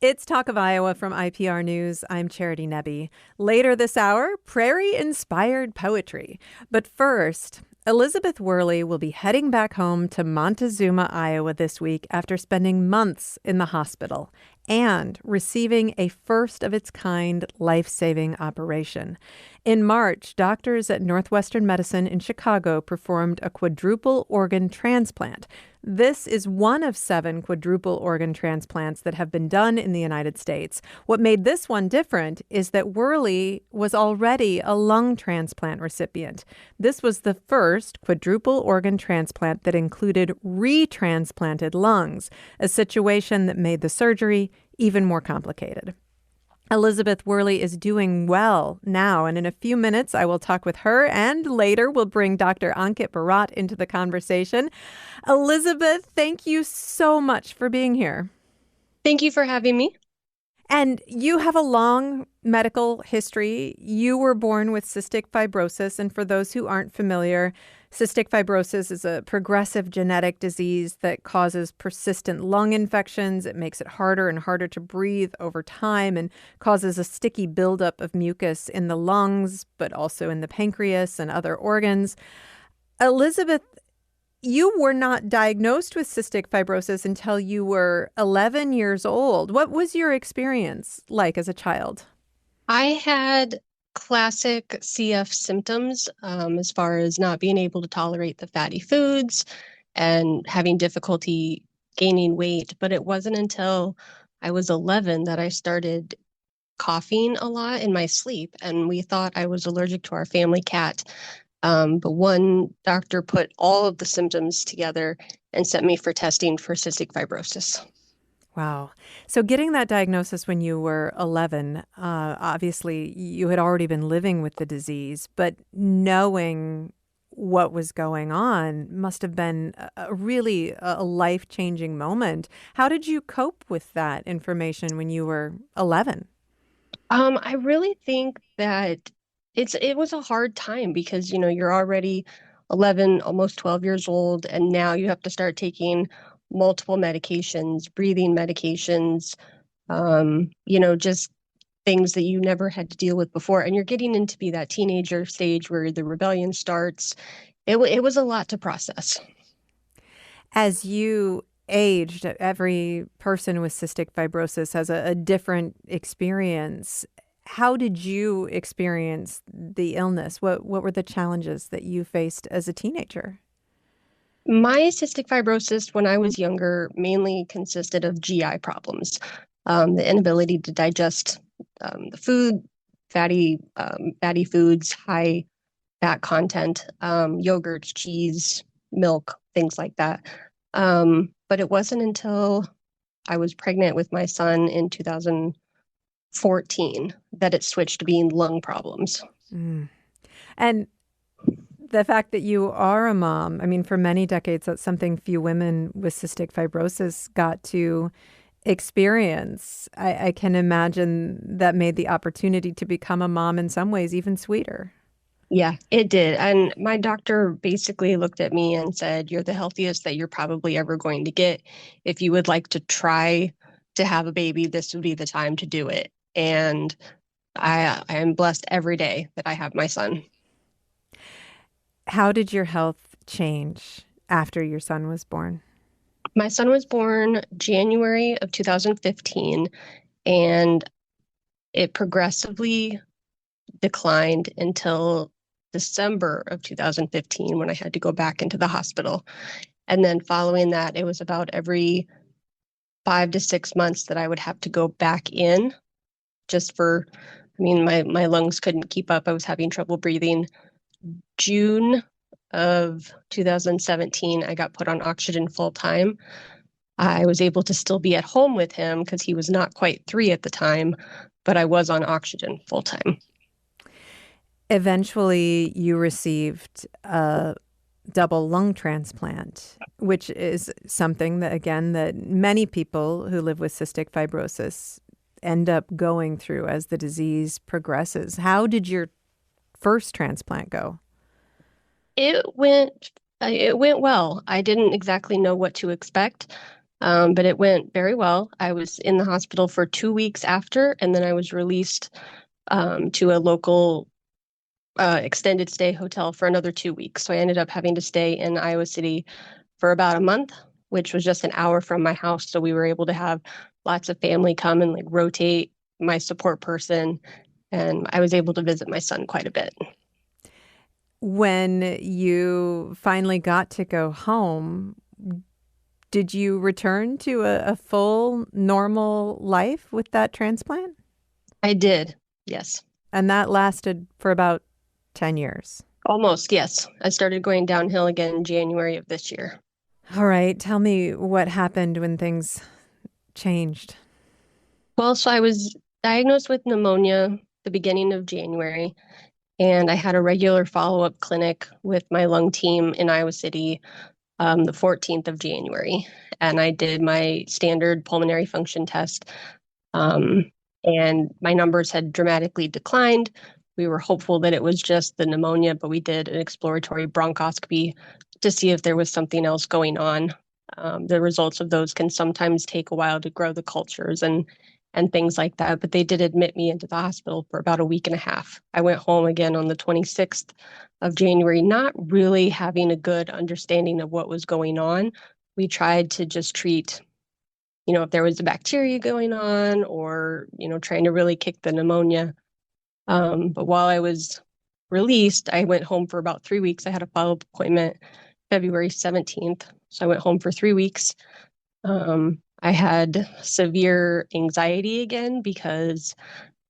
It's Talk of Iowa from IPR News. I'm Charity Nebbe. Later this hour, Prairie-inspired poetry. But first, Elizabeth Wehrle will be heading back home to Montezuma, Iowa this week after spending months in the hospital and receiving a first-of-its-kind life-saving operation. In March, doctors at Northwestern Medicine in Chicago performed a quadruple organ transplant. This is one of 7 quadruple organ transplants that have been done in the United States. What made this one different is that Wehrle was already a lung transplant recipient. This was the first quadruple organ transplant that included retransplanted lungs, a situation that made the surgery even more complicated. Elizabeth Wehrle is doing well now, and in a few minutes I will talk with her, and later we'll bring Dr. Ankit Bharat into the conversation. Elizabeth, thank you so much for being here. Thank you for having me. And you have a long medical history. You were born with cystic fibrosis, and for those who aren't familiar, cystic fibrosis is a progressive genetic disease that causes persistent lung infections. It makes it harder and harder to breathe over time and causes a sticky buildup of mucus in the lungs, but also in the pancreas and other organs. Elizabeth, you were not diagnosed with cystic fibrosis until you were 11 years old. What was your experience like as a child? I had classic CF symptoms as far as not being able to tolerate the fatty foods and having difficulty gaining weight. But it wasn't until I was 11 that I started coughing a lot in my sleep, and we thought I was allergic to our family cat. But one doctor put all of the symptoms together and sent me for testing for cystic fibrosis. Wow. So getting that diagnosis when you were 11, obviously you had already been living with the disease, but knowing what was going on must have been a life-changing moment. How did you cope with that information when you were 11? I really think that it was a hard time because, you're already 11, almost 12 years old, and now you have to start taking multiple medications, breathing medications, just things that you never had to deal with before. And you're getting into be that teenager stage where the rebellion starts. It was a lot to process. As you aged, every person with cystic fibrosis has a different experience. How did you experience the illness? What were the challenges that you faced as a teenager? My cystic fibrosis when I was younger mainly consisted of GI problems, the inability to digest the food, fatty foods, high fat content, yogurt, cheese, milk, things like that. But it wasn't until I was pregnant with my son in 2014 that it switched to being lung problems. Mm. And the fact that you are a mom, I mean, for many decades, that's something few women with cystic fibrosis got to experience. I can imagine that made the opportunity to become a mom in some ways even sweeter. Yeah, it did. And my doctor basically looked at me and said, "You're the healthiest that you're probably ever going to get. If you would like to try to have a baby, this would be the time to do it." And I am blessed every day that I have my son. How did your health change after your son was born? My son was born January of 2015, and it progressively declined until December of 2015 when I had to go back into the hospital. And then following that, it was about every 5 to 6 months that I would have to go back in just for, my lungs couldn't keep up. I was having trouble breathing. June of 2017, I got put on oxygen full time. I was able to still be at home with him because he was not quite 3 at the time, but I was on oxygen full time. Eventually, you received a double lung transplant, which is something that, again, that many people who live with cystic fibrosis end up going through as the disease progresses. How did your first transplant go? It went well. I didn't exactly know what to expect. But it went very well. I was in the hospital for 2 weeks after, and then I was released to a local extended stay hotel for another 2 weeks. So I ended up having to stay in Iowa City for about a month, which was just an hour from my house. So we were able to have lots of family come and like rotate my support person. And I was able to visit my son quite a bit. When you finally got to go home, did you return to a full normal life with that transplant? I did, yes. And that lasted for about 10 years. Almost, yes. I started going downhill again in January of this year. All right, tell me what happened when things changed. Well, so I was diagnosed with pneumonia the beginning of January, and I had a regular follow-up clinic with my lung team in Iowa City the 14th of January. And I did my standard pulmonary function test, um, and my numbers had dramatically declined. We were hopeful that it was just the pneumonia, but we did an exploratory bronchoscopy to see if there was something else going on. The results of those can sometimes take a while to grow the cultures and things like that. But they did admit me into the hospital for about a week and a half. I went home again on the 26th of January, not really having a good understanding of what was going on. We tried to just treat, if there was a bacteria going on or, trying to really kick the pneumonia. But while I was released, I went home for about 3 weeks. I had a follow-up appointment February 17th. So I went home for 3 weeks. I had severe anxiety again because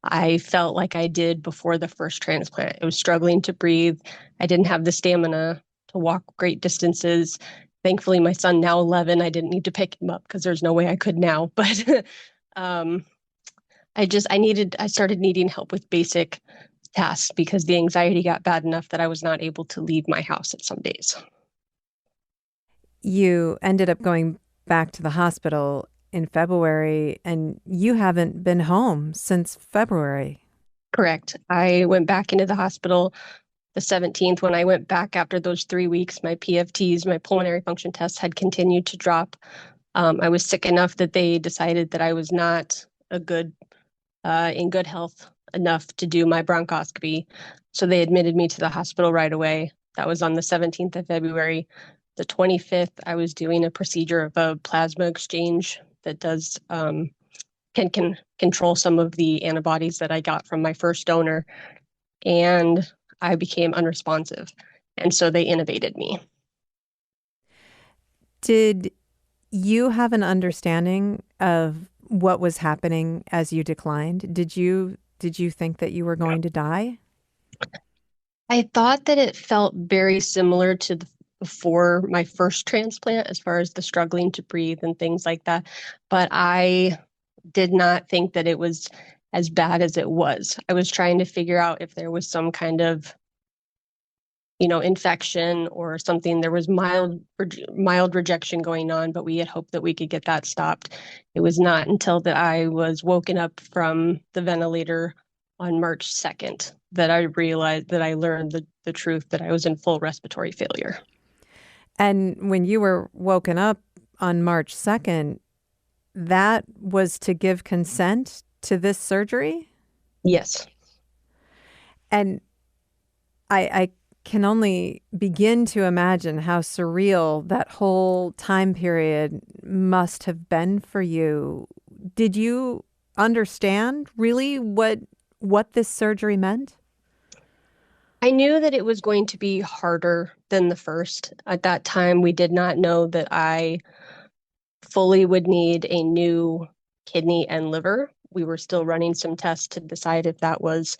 I felt like I did before the first transplant. I was struggling to breathe. I didn't have the stamina to walk great distances. Thankfully, my son, now 11, I didn't need to pick him up because there's no way I could now. But um, I started needing help with basic tasks because the anxiety got bad enough that I was not able to leave my house at some days. You ended up going back to the hospital in February, and you haven't been home since February. Correct. I went back into the hospital the 17th. When I went back after those 3 weeks, my PFTs, my pulmonary function tests had continued to drop. I was sick enough that they decided that I was not in good health enough to do my bronchoscopy. So they admitted me to the hospital right away. That was on the 17th of February. The 25th, I was doing a procedure of a plasma exchange that can control some of the antibodies that I got from my first donor, and I became unresponsive, and so they intubated me. Did you have an understanding of what was happening as you declined? Did you think that you were going to die? I thought that it felt very similar to before my first transplant, as far as the struggling to breathe and things like that, but I did not think that it was as bad as it was. I was trying to figure out if there was some kind of, infection or something. There was mild rejection going on, but we had hoped that we could get that stopped. It was not until that I was woken up from the ventilator on March 2nd that I realized that I learned the truth that I was in full respiratory failure. And when you were woken up on March 2nd, that was to give consent to this surgery? Yes. And I can only begin to imagine how surreal that whole time period must have been for you. Did you understand really what this surgery meant? I knew that it was going to be harder than the first. At that time, we did not know that I fully would need a new kidney and liver. We were still running some tests to decide if that was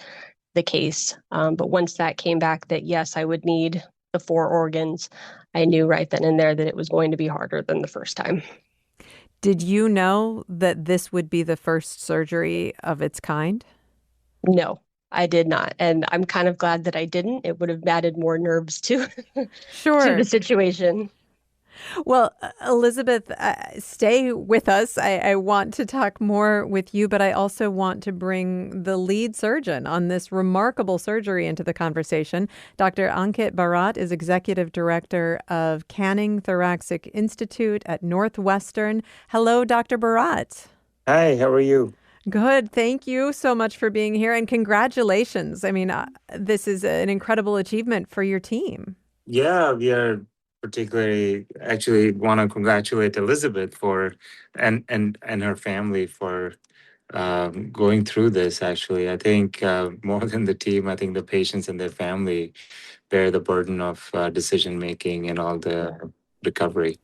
the case. But once that came back that yes, I would need the 4 organs, I knew right then and there that it was going to be harder than the first time. Did you know that this would be the first surgery of its kind? No, I did not. And I'm kind of glad that I didn't. It would have added more nerves to to the Sure. situation. Well, Elizabeth, stay with us. I want to talk more with you, but I also want to bring the lead surgeon on this remarkable surgery into the conversation. Dr. Ankit Bharat is executive director of Canning Thoracic Institute at Northwestern. Hello, Dr. Bharat. Hi, how are you? Good. Thank you so much for being here and congratulations. I mean, this is an incredible achievement for your team. Yeah, we are particularly actually want to congratulate Elizabeth for and her family for going through this. Actually, I think more than the team, I think the patients and their family bear the burden of decision making and all the recovery.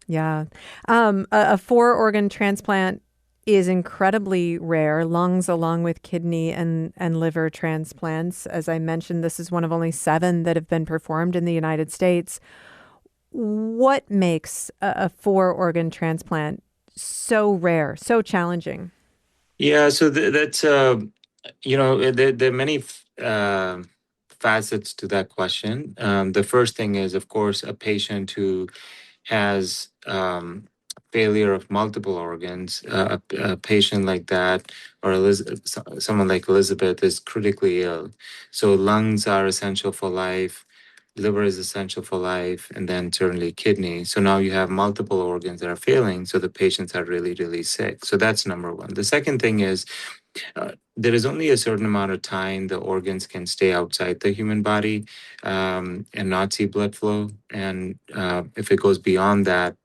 Yeah. A four organ transplant is incredibly rare, lungs along with kidney and liver transplants. As I mentioned, this is one of only seven that have been performed in the United States. What makes a four organ transplant so rare, so challenging? Yeah, so that's there are many facets to that question. The first thing is, of course, a patient who has failure of multiple organs, a patient like that, or someone like Elizabeth, is critically ill. So lungs are essential for life, liver is essential for life, and then certainly kidney. So now you have multiple organs that are failing, so the patients are really, really sick. So that's number one. The second thing is there is only a certain amount of time the organs can stay outside the human body and not see blood flow. And if it goes beyond that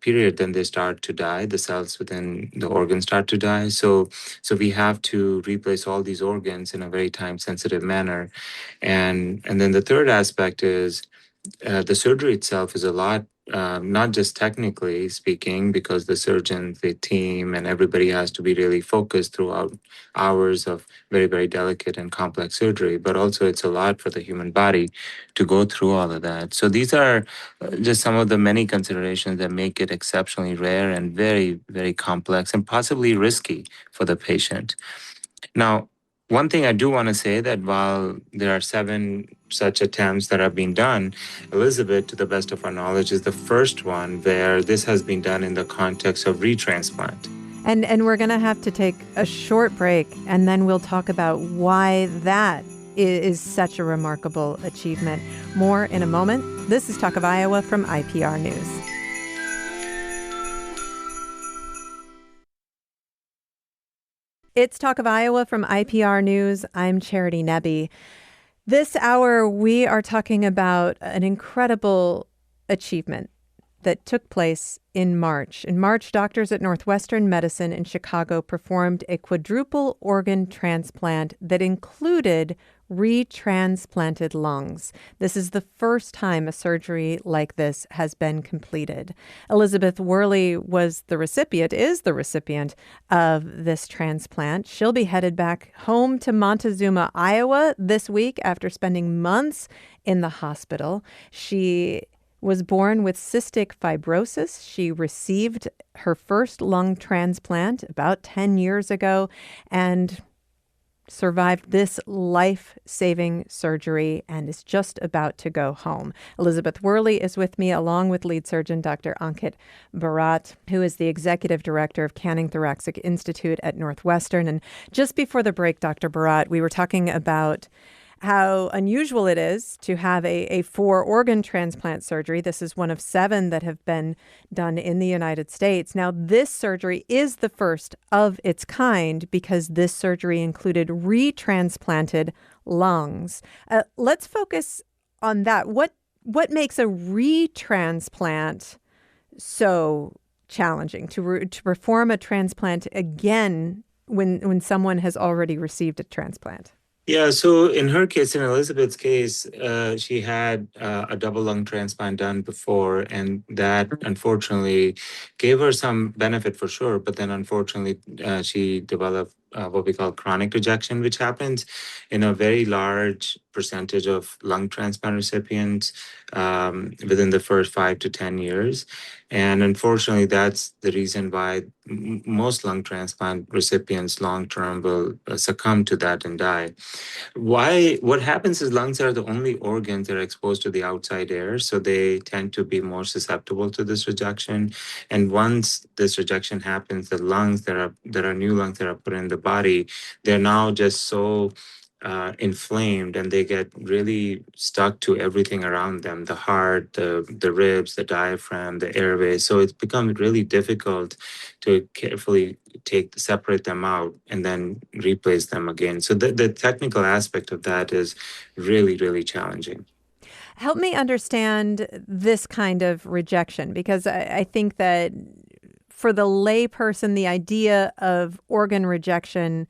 period, then they start to die. The cells within the organs start to die. So we have to replace all these organs in a very time-sensitive manner. And then the third aspect is the surgery itself is a lot, not just technically speaking, because the surgeon, the team, and everybody has to be really focused throughout hours of very, very delicate and complex surgery, but also it's a lot for the human body to go through all of that. So these are just some of the many considerations that make it exceptionally rare and very, very complex and possibly risky for the patient. Now, one thing I do want to say that while there are seven such attempts that have been done, Elizabeth, to the best of our knowledge, is the first one where this has been done in the context of retransplant. And we're going to have to take a short break, and then we'll talk about why that is such a remarkable achievement. More in a moment. This is Talk of Iowa from IPR News. It's Talk of Iowa from IPR News. I'm Charity Nebbe. This hour, we are talking about an incredible achievement that took place in March. In March, doctors at Northwestern Medicine in Chicago performed a quadruple organ transplant that included retransplanted lungs. This is the first time a surgery like this has been completed. Elizabeth Wehrle is the recipient of this transplant. She'll be headed back home to Montezuma, Iowa this week after spending months in the hospital. She was born with cystic fibrosis. She received her first lung transplant about 10 years ago and survived this life-saving surgery and is just about to go home. Elizabeth Wehrle is with me, along with lead surgeon Dr. Ankit Bharat, who is the executive director of Canning Thoracic Institute at Northwestern. And just before the break, Dr. Bharat, we were talking about how unusual it is to have a four-organ transplant surgery. This is one of seven that have been done in the United States. Now, this surgery is the first of its kind because this surgery included retransplanted lungs. Let's focus on that. What makes a retransplant so challenging to perform a transplant again when someone has already received a transplant? Yeah, so in her case, in Elizabeth's case, she had a double lung transplant done before, and that unfortunately gave her some benefit for sure. But then unfortunately, she developed what we call chronic rejection, which happens in a very large percentage of lung transplant recipients within the first 5 to 10 years. And unfortunately, that's the reason why most lung transplant recipients long term will succumb to that and die. Why? What happens is lungs are the only organs that are exposed to the outside air, so they tend to be more susceptible to this rejection. And once this rejection happens, the lungs that are new lungs that are put in the body, they're now just so inflamed, and they get really stuck to everything around them: the heart, the ribs, the diaphragm, the airway. So it's become really difficult to carefully separate them out and then replace them again. So the technical aspect of that is really, really challenging. Help me understand this kind of rejection, because I think that for the layperson, the idea of organ rejection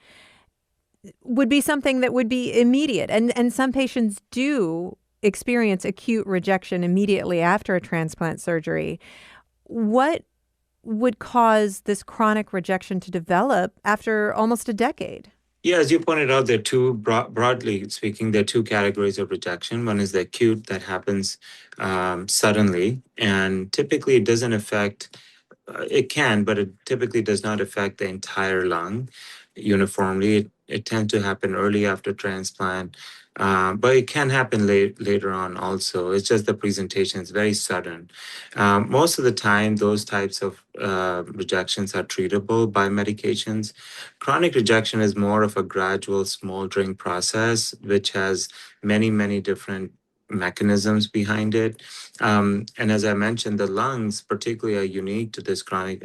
would be something that would be immediate. And some patients do experience acute rejection immediately after a transplant surgery. What would cause this chronic rejection to develop after almost a decade? Yeah, as you pointed out, there are two, broadly speaking, there are two categories of rejection. One is the acute that happens suddenly, and typically it doesn't affect, it can, but it typically does not affect the entire lung uniformly. It tends to happen early after transplant, but it can happen later on also. It's just the presentation is very sudden. Most of the time, those types of rejections are treatable by medications. Chronic rejection is more of a gradual smoldering process, which has many, many different mechanisms behind it. And as I mentioned, the lungs particularly are unique to this chronic,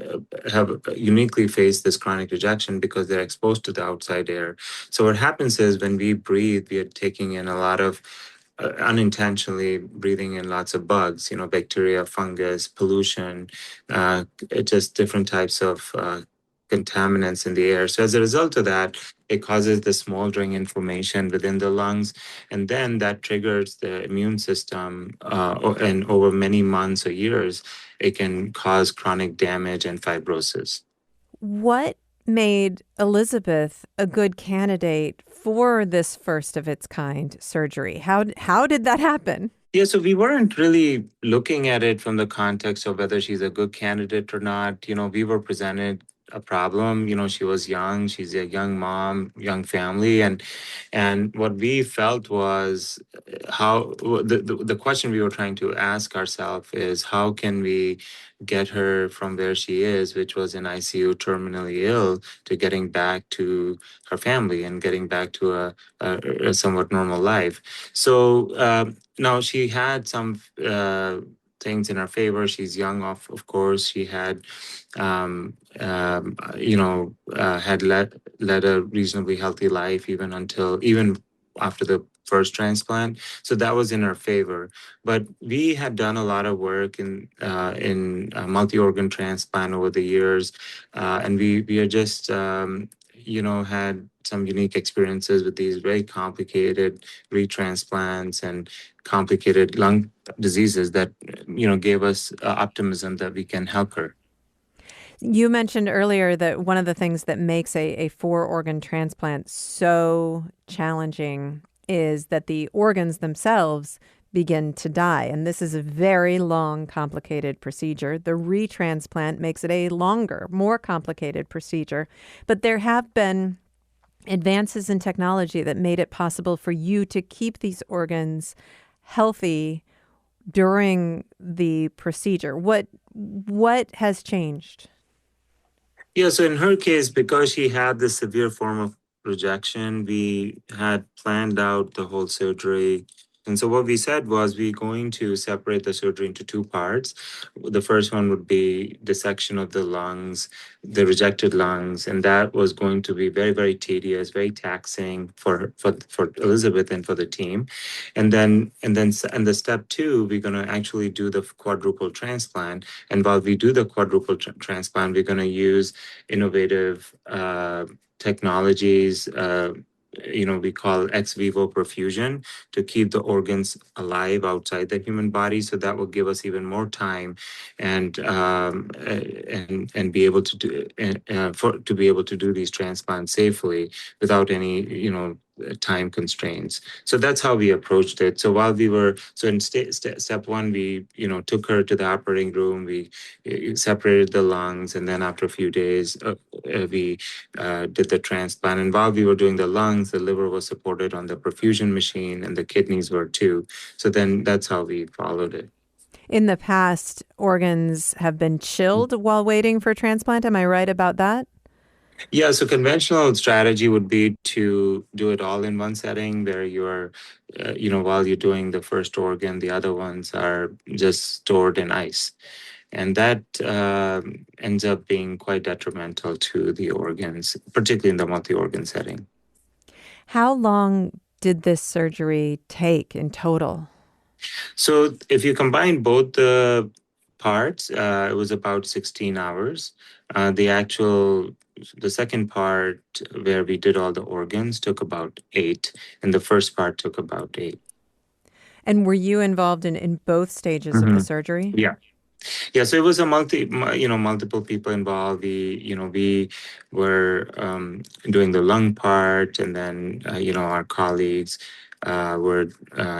have uniquely faced this chronic rejection because they're exposed to the outside air. So what happens is when we breathe, we are taking in a lot of unintentionally breathing in lots of bugs, bacteria, fungus, pollution, just different types of contaminants in the air. So as a result of that, it causes the smoldering inflammation within the lungs, and then that triggers the immune system, and over many months or years, it can cause chronic damage and fibrosis. What made Elizabeth a good candidate for this first of its kind surgery? How did that happen? Yeah, so we weren't really looking at it from the context of whether she's a good candidate or not. We were presented a problem. She was young, she's a young mom, young family, and what we felt was how the question we were trying to ask ourselves is how can we get her from where she is, which was in ICU, terminally ill, to getting back to her family and getting back to a somewhat normal life. So now she had some things in her favor. She's young, of course. She had, had led a reasonably healthy life even after the first transplant. So that was in her favor. But we had done a lot of work in multi-organ transplant over the years, and we are just had some unique experiences with these very complicated retransplants and complicated lung diseases that gave us optimism that we can help her. You mentioned earlier that one of the things that makes a four-organ transplant so challenging is that the organs themselves begin to die. And this is a very long, complicated procedure. The retransplant makes it a longer, more complicated procedure. But there have been advances in technology that made it possible for you to keep these organs healthy during the procedure. What has changed? Yeah, so in her case, because she had this severe form of rejection, we had planned out the whole surgery. And so what we said was we're going to separate the surgery into two parts. The first one would be dissection of the lungs, the rejected lungs, and that was going to be very, very tedious, very taxing for Elizabeth and for the team. And the step two, we're going to actually do the quadruple transplant. And while we do the quadruple transplant, we're going to use innovative technologies, we call ex vivo perfusion to keep the organs alive outside the human body. So that will give us even more time and be able to do to be able to do these transplants safely without any time constraints. So that's how we approached it. So while we were in step one, we took her to the operating room. We separated the lungs, and then after a few days, we did the transplant. And while we were doing the lungs, the liver was supported on the perfusion machine, and the kidneys were too. So then that's how we followed it. In the past, organs have been chilled while waiting for transplant. Am I right about that? Yeah, so conventional strategy would be to do it all in one setting where you're, while you're doing the first organ, the other ones are just stored in ice. And that ends up being quite detrimental to the organs, particularly in the multi-organ setting. How long did this surgery take in total? So if you combine both the parts, it was about 16 hours. The second part where we did all the organs took about 8, and the first part took about 8. And were you involved in both stages of the surgery? Yeah. Yeah, so it was a multiple people involved. We were doing the lung part, and then, our colleagues were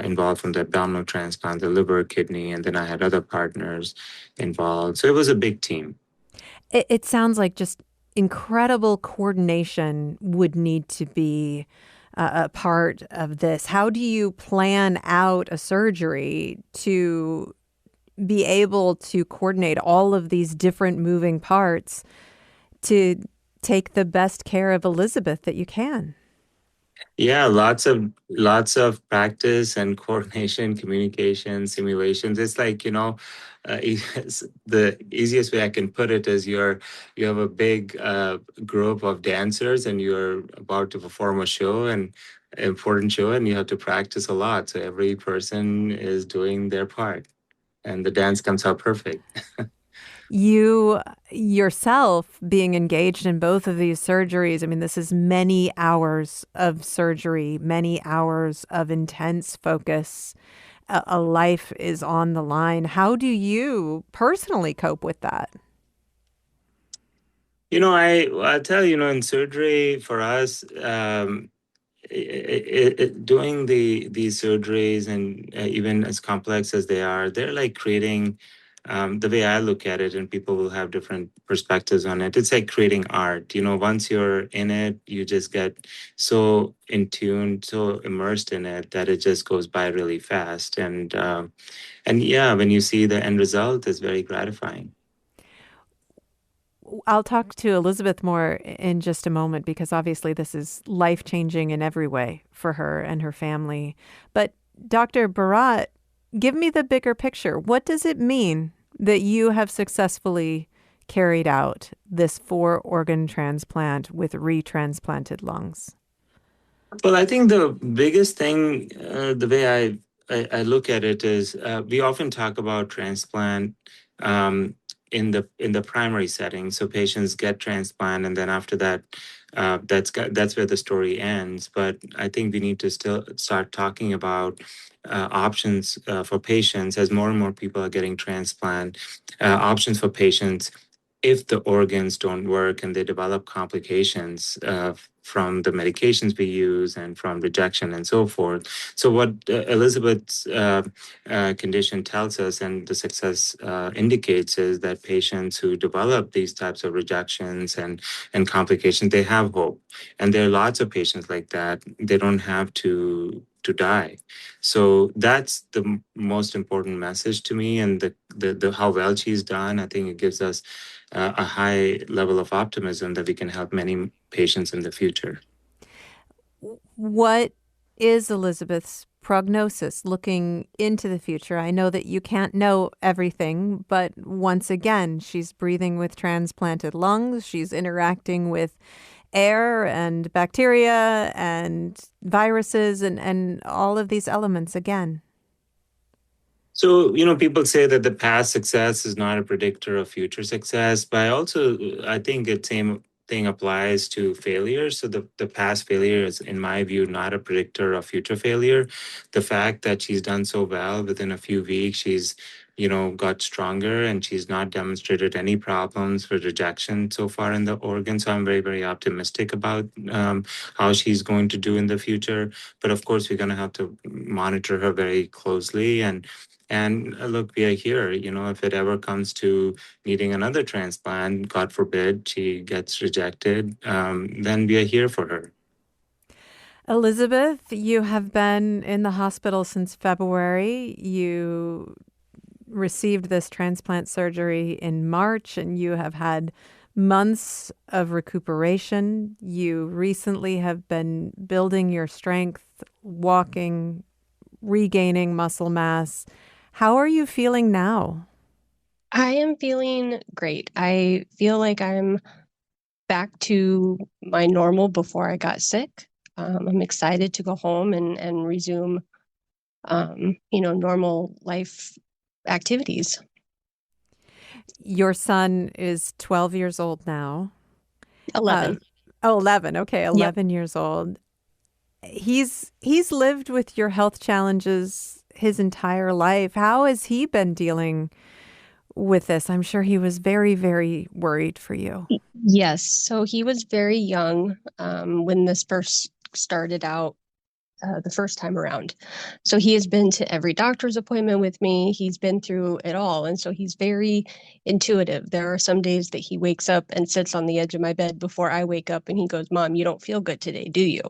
involved from the abdominal transplant, the liver, kidney, and then I had other partners involved. So it was a big team. It sounds like just incredible coordination would need to be a part of this. How do you plan out a surgery to be able to coordinate all of these different moving parts to take the best care of Elizabeth that you can? Yeah, lots of practice and coordination, communication, simulations. It's like, the easiest way I can put it is you have a big group of dancers and you're about to perform a show and important show, and you have to practice a lot. So every person is doing their part, and the dance comes out perfect. You yourself being engaged in both of these surgeries, I mean, this is many hours of surgery, many hours of intense focus. A life is on the line. How do you personally cope with that? I tell you, in surgery for us, doing these surgeries, and even as complex as they are, they're like creating, the way I look at it, and people will have different perspectives on it. It's like creating art. Once you're in it, you just get so in tune, so immersed in it that it just goes by really fast. And yeah, when you see the end result, it's very gratifying. I'll talk to Elizabeth more in just a moment because obviously this is life changing in every way for her and her family. But Dr. Bharat, give me the bigger picture. What does it mean that you have successfully carried out this 4-organ transplant with retransplanted lungs? Well, I think the biggest thing, the way I look at it is, we often talk about transplant in the primary setting. So patients get transplant, and then after that, that's where the story ends. But I think we need to still start talking about options for patients as more and more people are getting transplant. Options for patients if the organs don't work and they develop complications from the medications we use and from rejection and so forth. So what Elizabeth's condition tells us, and the success indicates, is that patients who develop these types of rejections and complications, they have hope. And there are lots of patients like that. They don't have to die. So that's the most important message to me, and the how well she's done. I think it gives us a high level of optimism that we can help many patients in the future. What is Elizabeth's prognosis looking into the future? I know that you can't know everything, but once again, she's breathing with transplanted lungs. She's interacting with air and bacteria and viruses and all of these elements again. So, people say that the past success is not a predictor of future success, but I think it thing applies to failure. So the past failure is, in my view, not a predictor of future failure. The fact that she's done so well within a few weeks, she's got stronger, and she's not demonstrated any problems with rejection so far in the organ. So I'm very, very optimistic about how she's going to do in the future. But of course, we're going to have to monitor her very closely. And look, we are here. If it ever comes to needing another transplant, God forbid she gets rejected, then we are here for her. Elizabeth, you have been in the hospital since February. You received this transplant surgery in March, and you have had months of recuperation. You recently have been building your strength, walking, regaining muscle mass. How are you feeling now? I am feeling great. I feel like I'm back to my normal before I got sick. I'm excited to go home and resume, normal life activities. Your son is 12 years old now. 11. 11. Okay, Yep. 11 years old. He's lived with your health challenges his entire life. How has he been dealing with this? I'm sure he was very, very worried for you. Yes. So he was very young when this first started out the first time around. So he has been to every doctor's appointment with me. He's been through it all. And so he's very intuitive. There are some days that he wakes up and sits on the edge of my bed before I wake up and he goes, "Mom, you don't feel good today, do you?"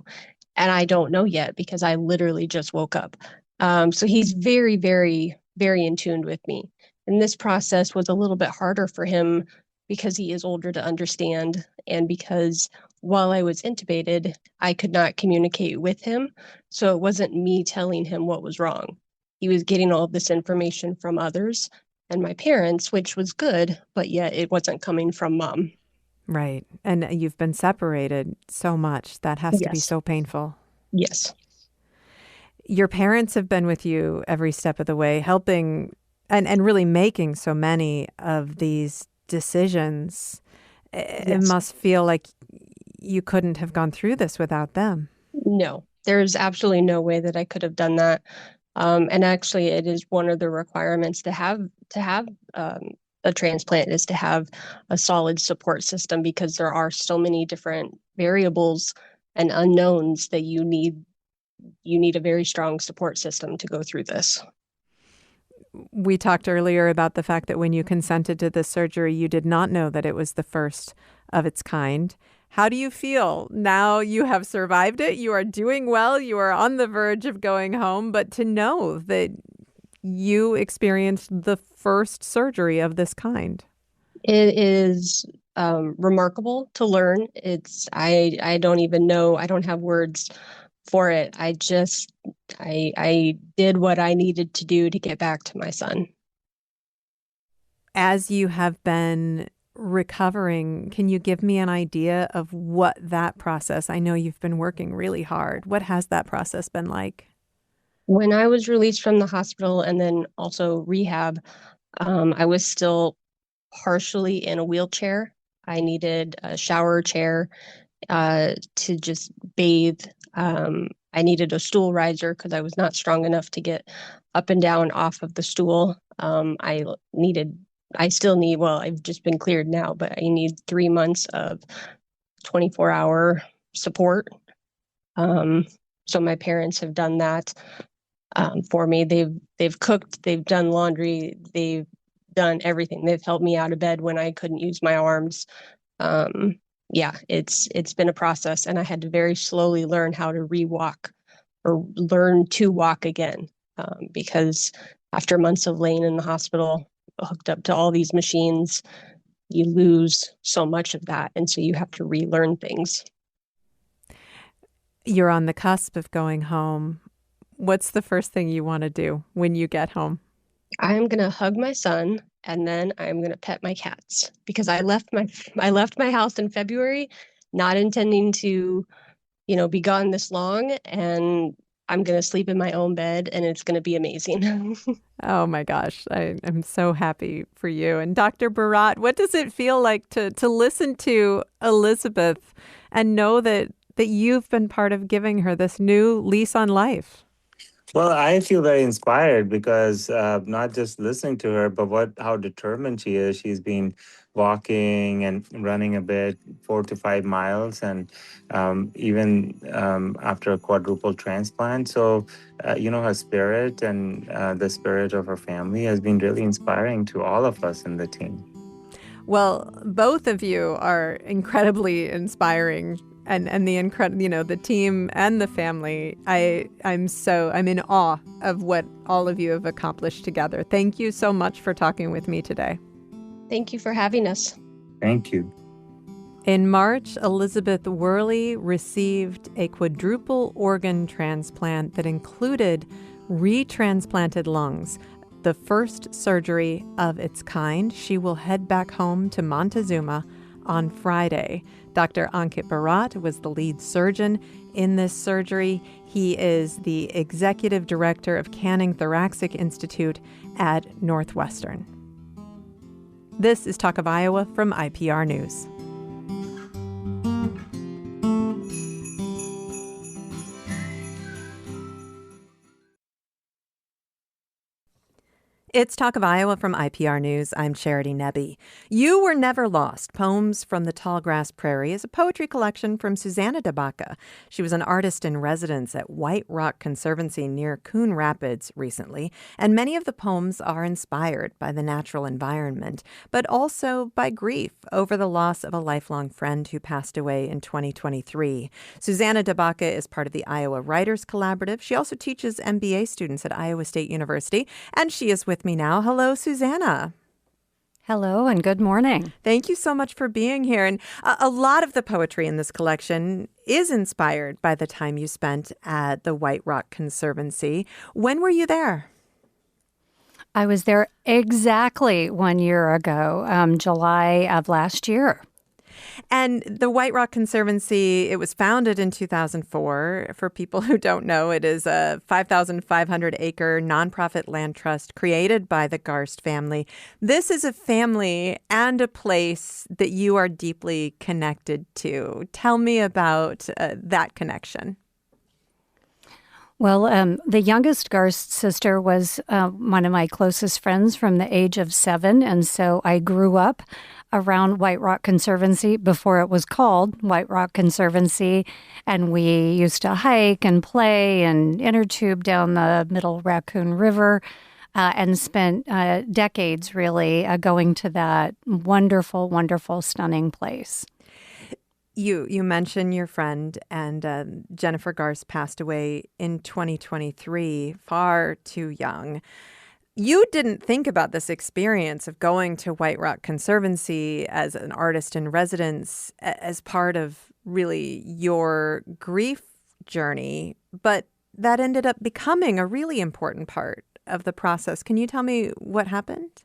And I don't know yet because I literally just woke up. So he's very, very, very in tune with me. And this process was a little bit harder for him because he is older to understand, and because while I was intubated, I could not communicate with him. So it wasn't me telling him what was wrong. He was getting all of this information from others and my parents, which was good, but yet it wasn't coming from mom. Right. And you've been separated so much. That has to be Yes. so painful. Yes. Your parents have been with you every step of the way, helping and really making so many of these decisions. It Yes. must feel like you couldn't have gone through this without them. No, there's absolutely no way that I could have done that. And actually, it is one of the requirements to have a transplant is to have a solid support system, because there are so many different variables and unknowns that you need a very strong support system to go through this. We talked earlier about the fact that when you consented to this surgery, you did not know that it was the first of its kind. How do you feel now? You have survived it. You are doing well. You are on the verge of going home. But to know that you experienced the first surgery of this kind. It is remarkable to learn. I don't even know. I don't have words for it. I did what I needed to do to get back to my son. As you have been recovering, can you give me an idea of what that process? I know you've been working really hard. What has that process been like? When I was released from the hospital and then also rehab, I was still partially in a wheelchair. I needed a shower chair to just bathe. I needed a stool riser because I was not strong enough to get up and down off of the stool. I still need, well, I've just been cleared now, but I need 3 months of 24-hour support. So my parents have done that for me. They've cooked, they've done laundry, they've done everything. They've helped me out of bed when I couldn't use my arms. Yeah, it's been a process, and I had to very slowly learn how to re-walk or learn to walk again, because after months of laying in the hospital, hooked up to all these machines, you lose so much of that, and so you have to relearn things. You're on the cusp of going home. What's the first thing you want to do when you get home? I'm gonna hug my son, and then I'm gonna pet my cats, because I left my house in February, not intending to, be gone this long, and I'm going to sleep in my own bed and it's going to be amazing. Oh my gosh, I'm so happy for you. And Dr. Bharat, what does it feel like to listen to Elizabeth and know that you've been part of giving her this new lease on life? Well, I feel very inspired because not just listening to her, but how determined she is. She's been walking and running a bit, 4 to 5 miles, and even after a quadruple transplant. So, her spirit and the spirit of her family has been really inspiring to all of us in the team. Well, both of you are incredibly inspiring, and the team and the family. I'm in awe of what all of you have accomplished together. Thank you so much for talking with me today. Thank you for having us. Thank you. In March, Elizabeth Wehrle received a quadruple organ transplant that included retransplanted lungs, the first surgery of its kind. She will head back home to Montezuma on Friday. Dr. Ankit Bharat was the lead surgeon in this surgery. He is the executive director of Canning Thoracic Institute at Northwestern. This is Talk of Iowa from IPR News. It's Talk of Iowa from IPR News. I'm Charity Nebbe. You Were Never Lost, Poems from the Tallgrass Prairie is a poetry collection from Suzanna de Baca. She was an artist in residence at White Rock Conservancy near Coon Rapids recently, and many of the poems are inspired by the natural environment, but also by grief over the loss of a lifelong friend who passed away in 2023. Suzanna de Baca is part of the Iowa Writers Collaborative. She also teaches MBA students at Iowa State University, and she is with me now. Hello, Suzanna. Hello and good morning. Thank you so much for being here. And a lot of the poetry in this collection is inspired by the time you spent at the White Rock Conservancy. When were you there? I was there exactly 1 year ago, July of last year. And the White Rock Conservancy, it was founded in 2004. For people who don't know, it is a 5,500-acre nonprofit land trust created by the Garst family. This is a family and a place that you are deeply connected to. Tell me about that connection. Well, the youngest Garst sister was one of my closest friends from the age of 7, and so I grew up around White Rock Conservancy before it was called White Rock Conservancy, and we used to hike and play and inner tube down the Middle Raccoon River, and spent decades really going to that wonderful, wonderful, stunning place. You mentioned your friend, and Jennifer Garst passed away in 2023, far too young. You didn't think about this experience of going to White Rock Conservancy as an artist in residence as part of really your grief journey, but that ended up becoming a really important part of the process. Can you tell me what happened?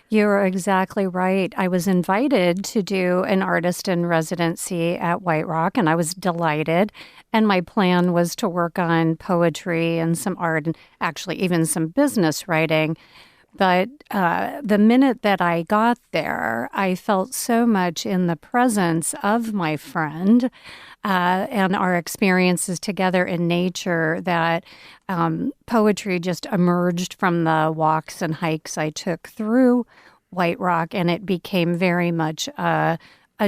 You're exactly right. I was invited to do an artist in residency at White Rock, and I was delighted. And my plan was to work on poetry and some art, and actually even some business writing. But the minute that I got there, I felt so much in the presence of my friend and our experiences together in nature that poetry just emerged from the walks and hikes I took through White Rock, and it became very much a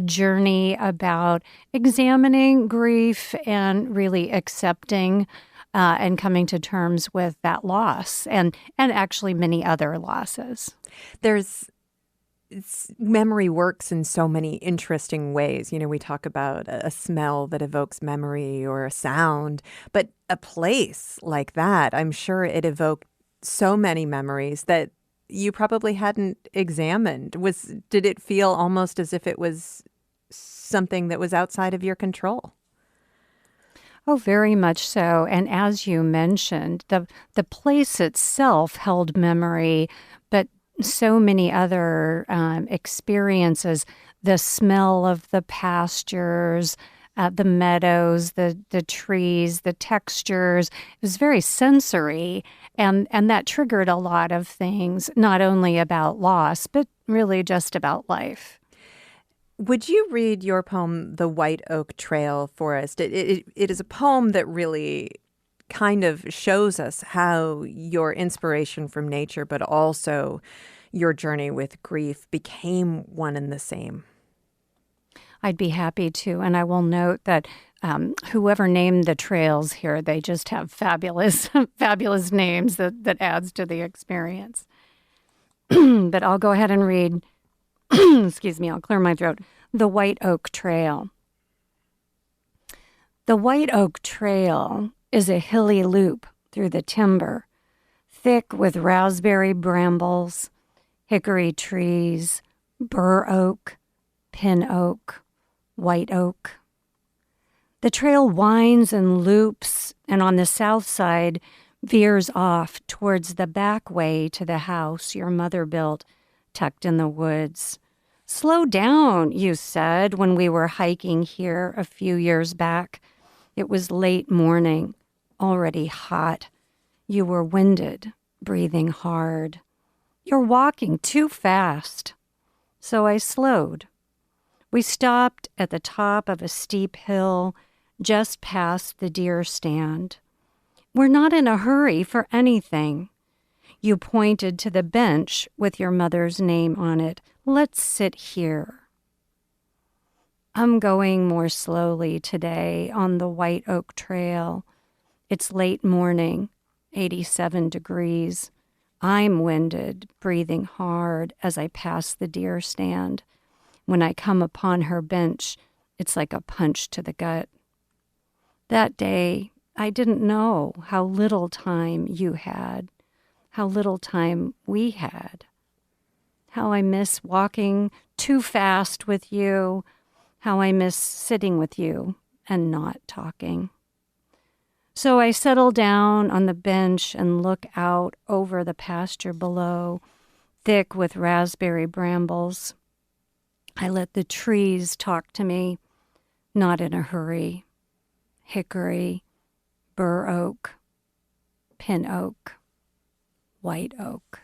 journey about examining grief and really accepting and coming to terms with that loss and actually many other losses. Memory works in so many interesting ways. You know, we talk about a smell that evokes memory or a sound, but a place like that, I'm sure it evoked so many memories that you probably hadn't examined. Did it feel almost as if it was something that was outside of your control? Oh, very much so. And as you mentioned, the place itself held memory, but so many other experiences, the smell of the pastures, the meadows, the trees, the textures. It was very sensory, and that triggered a lot of things, not only about loss, but really just about life. Would you read your poem, The White Oak Trail, for us? It is a poem that really kind of shows us how your inspiration from nature, but also your journey with grief, became one and the same. I'd be happy to. And I will note that whoever named the trails here, they just have fabulous, fabulous names that adds to the experience. But I'll go ahead and read, excuse me, I'll clear my throat. The White Oak Trail. The White Oak Trail is a hilly loop through the timber, thick with raspberry brambles, hickory trees, bur oak, pin oak, white oak. The trail winds and loops, and on the south side veers off towards the back way to the house your mother built, tucked in the woods. Slow down, you said when we were hiking here a few years back. It was late morning, already hot. You were winded, breathing hard. You're walking too fast. So I slowed. We stopped at the top of a steep hill just past the deer stand. We're not in a hurry for anything. You pointed to the bench with your mother's name on it. Let's sit here. I'm going more slowly today on the White Oak Trail. It's late morning, 87 degrees. I'm winded, breathing hard as I pass the deer stand. When I come upon her bench, it's like a punch to the gut. That day, I didn't know how little time you had, how little time we had, how I miss walking too fast with you, how I miss sitting with you and not talking. So I settle down on the bench and look out over the pasture below, thick with raspberry brambles. I let the trees talk to me, not in a hurry. Hickory, bur oak, pin oak, white oak.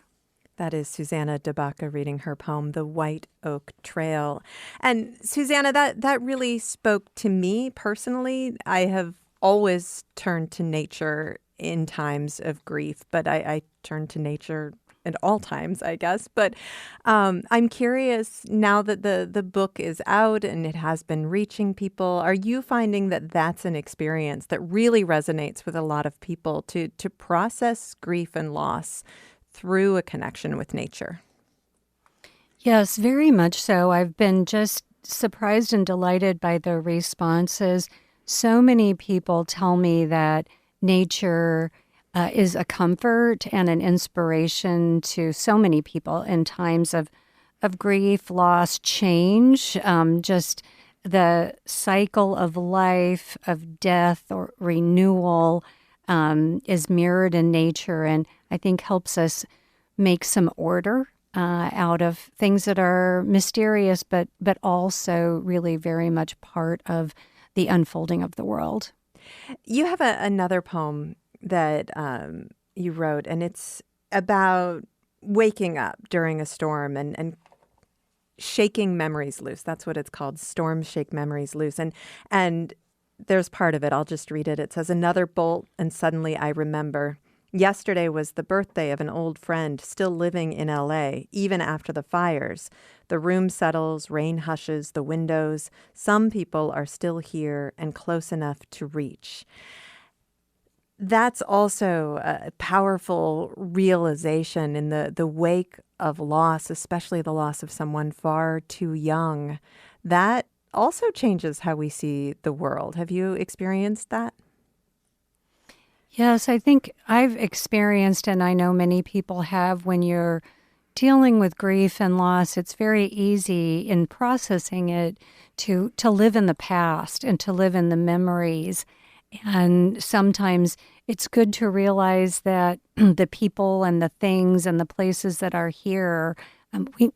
That is Suzanna de Baca reading her poem, The White Oak Trail. And Suzanna, that really spoke to me personally. I have always turned to nature in times of grief, but I turn to nature at all times, I guess. But I'm curious, now that the book is out and it has been reaching people, are you finding that that's an experience that really resonates with a lot of people to process grief and loss through a connection with nature? Yes, very much so. I've been just surprised and delighted by the responses. So many people tell me that nature is a comfort and an inspiration to so many people in times of grief, loss, change, just the cycle of life, of death or renewal is mirrored in nature, and I think helps us make some order out of things that are mysterious, but also really very much part of the unfolding of the world. You have another poem that you wrote, and it's about waking up during a storm and shaking memories loose. That's what it's called, Storms Shake Memories Loose. And there's part of it, I'll just read it. It says, another bolt, and suddenly I remember. Yesterday was the birthday of an old friend still living in L.A., even after the fires. The room settles, rain hushes the windows. Some people are still here and close enough to reach. That's also a powerful realization in the wake of loss, especially the loss of someone far too young. That also changes how we see the world. Have you experienced that? Yes, I think I've experienced, and I know many people have, when you're dealing with grief and loss, it's very easy in processing it to live in the past and to live in the memories. And sometimes it's good to realize that the people and the things and the places that are here,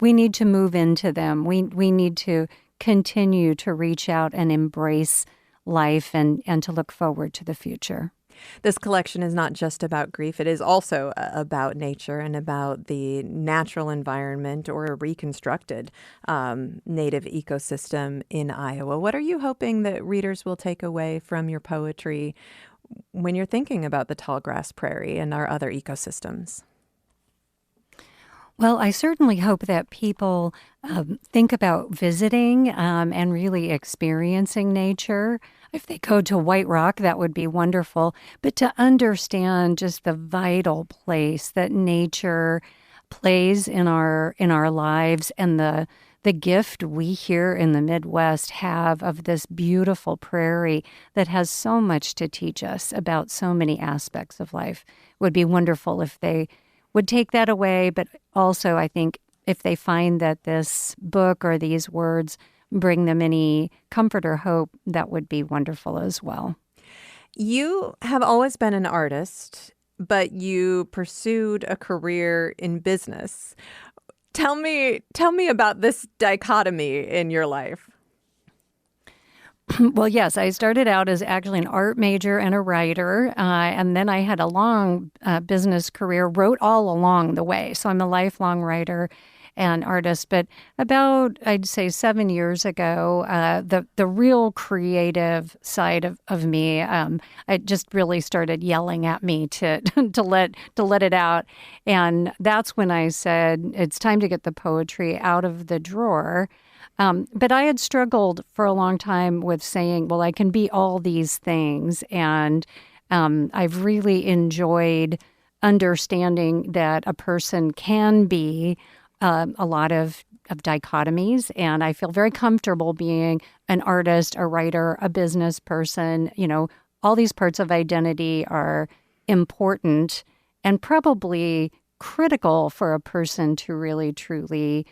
we need to move into them. We need to continue to reach out and embrace life and to look forward to the future. This collection is not just about grief. It is also about nature and about the natural environment or a reconstructed native ecosystem in Iowa. What are you hoping that readers will take away from your poetry when you're thinking about the Tallgrass Prairie and our other ecosystems? Well, I certainly hope that people think about visiting and really experiencing nature. If they go to White Rock, that would be wonderful. But to understand just the vital place that nature plays in our lives, and the gift we here in the Midwest have of this beautiful prairie that has so much to teach us about so many aspects of life, would be wonderful if they would take that away. But also, I think if they find that this book or these words bring them any comfort or hope, that would be wonderful as well. You have always been an artist, but you pursued a career in business. Tell me about this dichotomy in your life. Well, yes, I started out as actually an art major and a writer, and then I had a long business career, wrote all along the way. So I'm a lifelong writer and artist. But about, I'd say 7 years ago, the real creative side of me, it just really started yelling at me to let it out. And that's when I said, it's time to get the poetry out of the drawer. But I had struggled for a long time with saying, well, I can be all these things. And I've really enjoyed understanding that a person can be a lot of dichotomies. And I feel very comfortable being an artist, a writer, a business person. You know, all these parts of identity are important and probably critical for a person to really, truly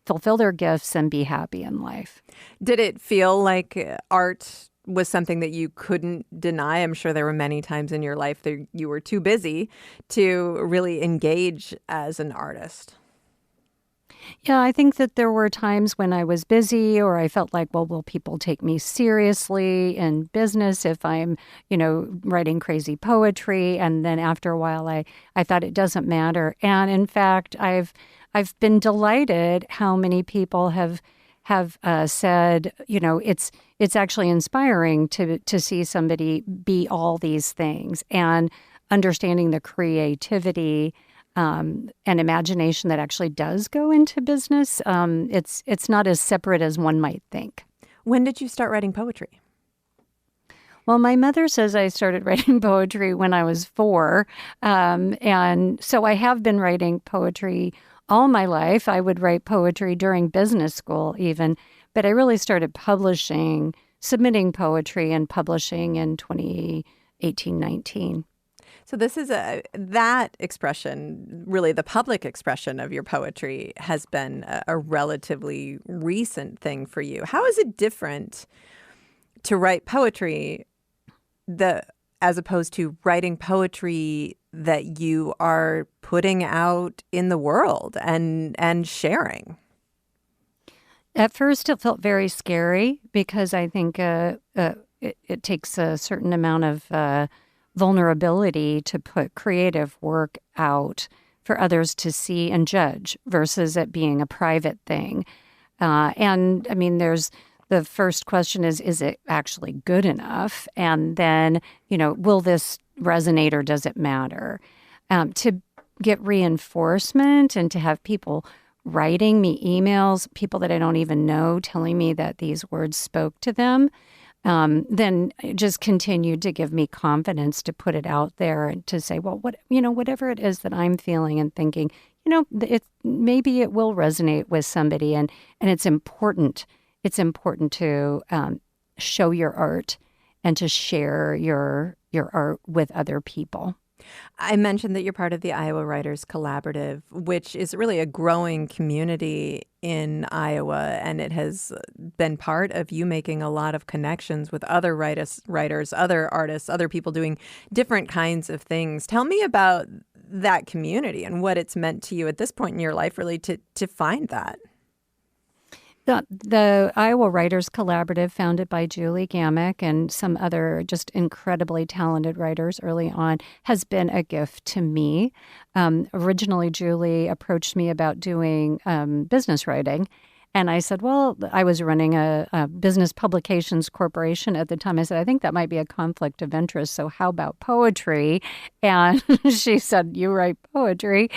fulfill their gifts and be happy in life. Did it feel like art was something that you couldn't deny? I'm sure there were many times in your life that you were too busy to really engage as an artist. Yeah, I think that there were times when I was busy, or I felt like, well, will people take me seriously in business if I'm, writing crazy poetry? And then after a while, I thought it doesn't matter. And in fact, I've been delighted how many people have said, it's actually inspiring to see somebody be all these things, and understanding the creativity and imagination that actually does go into business. It's not as separate as one might think. When did you start writing poetry? Well, my mother says I started writing poetry when I was 4. And so I have been writing poetry all my life. I would write poetry during business school even, but I really started submitting poetry and publishing in 2018-19. So this is that expression, really the public expression of your poetry, has been a relatively recent thing for you. How is it different to write poetry as opposed to writing poetry that you are putting out in the world and sharing? At first, it felt very scary because I think it takes a certain amount of vulnerability to put creative work out for others to see and judge versus it being a private thing. And I mean, the first question is it actually good enough? And then, will this resonate or does it matter? To get reinforcement and to have people writing me emails, people that I don't even know, telling me that these words spoke to them, then it just continued to give me confidence to put it out there and to say, well, whatever it is that I'm feeling and thinking, maybe it will resonate with somebody, and it's important. It's important to show your art and to share your art with other people. I mentioned that you're part of the Iowa Writers Collaborative, which is really a growing community in Iowa, and it has been part of you making a lot of connections with other writers, other artists, other people doing different kinds of things. Tell me about that community and what it's meant to you at this point in your life, really, to find that. The Iowa Writers Collaborative, founded by Julie Gamick and some other just incredibly talented writers early on, has been a gift to me. Originally, Julie approached me about doing business writing. And I said, well, I was running a business publications corporation at the time. I said, I think that might be a conflict of interest. So how about poetry? And she said, you write poetry.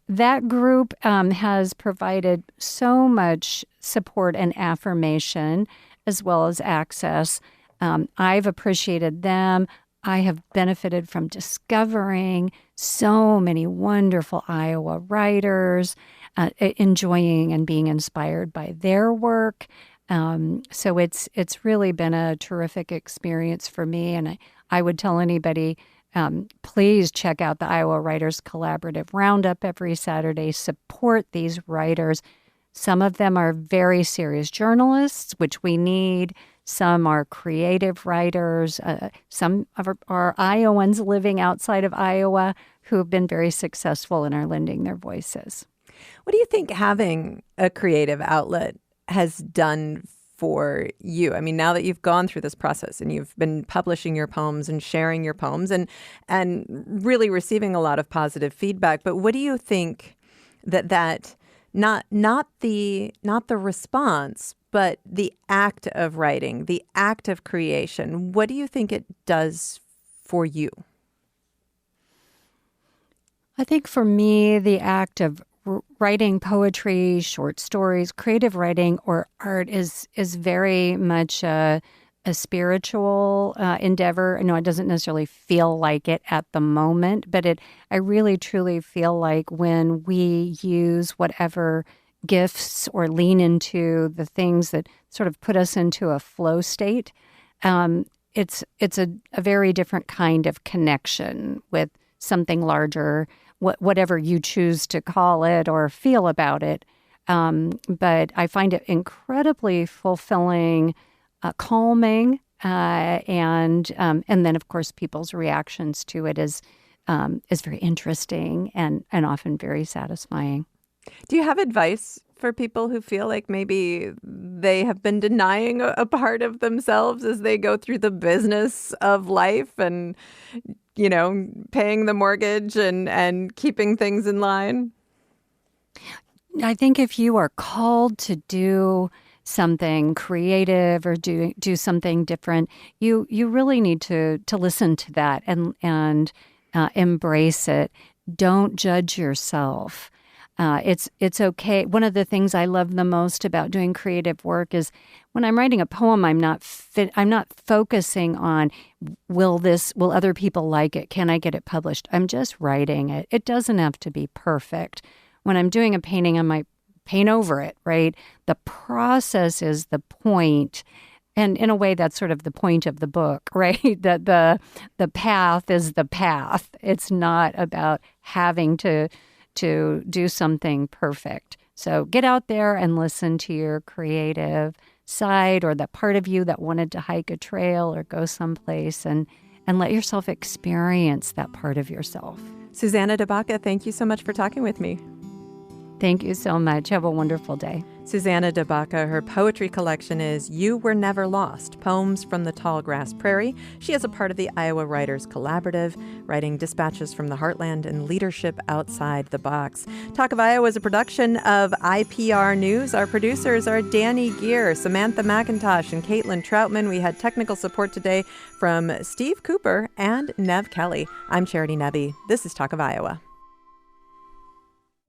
That group has provided so much support and affirmation, as well as access. I've appreciated them. I have benefited from discovering so many wonderful Iowa writers, enjoying and being inspired by their work. So it's really been a terrific experience for me. And I would tell anybody, please check out the Iowa Writers Collaborative Roundup every Saturday. Support these writers. Some of them are very serious journalists, which we need. Some are creative writers. Some are Iowans living outside of Iowa who have been very successful and are lending their voices. What do you think having a creative outlet has done for you? I mean, now that you've gone through this process and you've been publishing your poems and sharing your poems and really receiving a lot of positive feedback, but what do you think that not the response, but the act of writing, the act of creation, what do you think it does for you? I think for me, the act of writing poetry, short stories, creative writing, or art is very much a spiritual endeavor. I know it doesn't necessarily feel like it at the moment, but I really truly feel like when we use whatever gifts or lean into the things that sort of put us into a flow state, it's a very different kind of connection with something larger, whatever you choose to call it or feel about it. But I find it incredibly fulfilling, calming, and then of course people's reactions to it is very interesting and often very satisfying. Do you have advice for people who feel like maybe they have been denying a part of themselves as they go through the business of life and, you know, paying the mortgage and keeping things in line? I think if you are called to do something creative or do something different, you really need to listen to that and embrace it. Don't judge yourself. It's okay. One of the things I love the most about doing creative work is when I'm writing a poem, I'm not focusing on will other people like it? Can I get it published? I'm just writing it. It doesn't have to be perfect. When I'm doing a painting, I might paint over it, right? The process is the point. And in a way, that's sort of the point of the book, right? That the path is the path. It's not about having to do something perfect. So get out there and listen to your creative side or that part of you that wanted to hike a trail or go someplace and let yourself experience that part of yourself. Suzanna de Baca, thank you so much for talking with me. Thank you so much. Have a wonderful day. Suzanna de Baca, her poetry collection is You Were Never Lost, Poems from the Tallgrass Prairie. She is a part of the Iowa Writers Collaborative, writing dispatches from the heartland and leadership outside the box. Talk of Iowa is a production of IPR News. Our producers are Danny Gear, Samantha McIntosh, and Caitlin Troutman. We had technical support today from Steve Cooper and Nev Kelly. I'm Charity Nebbe. This is Talk of Iowa.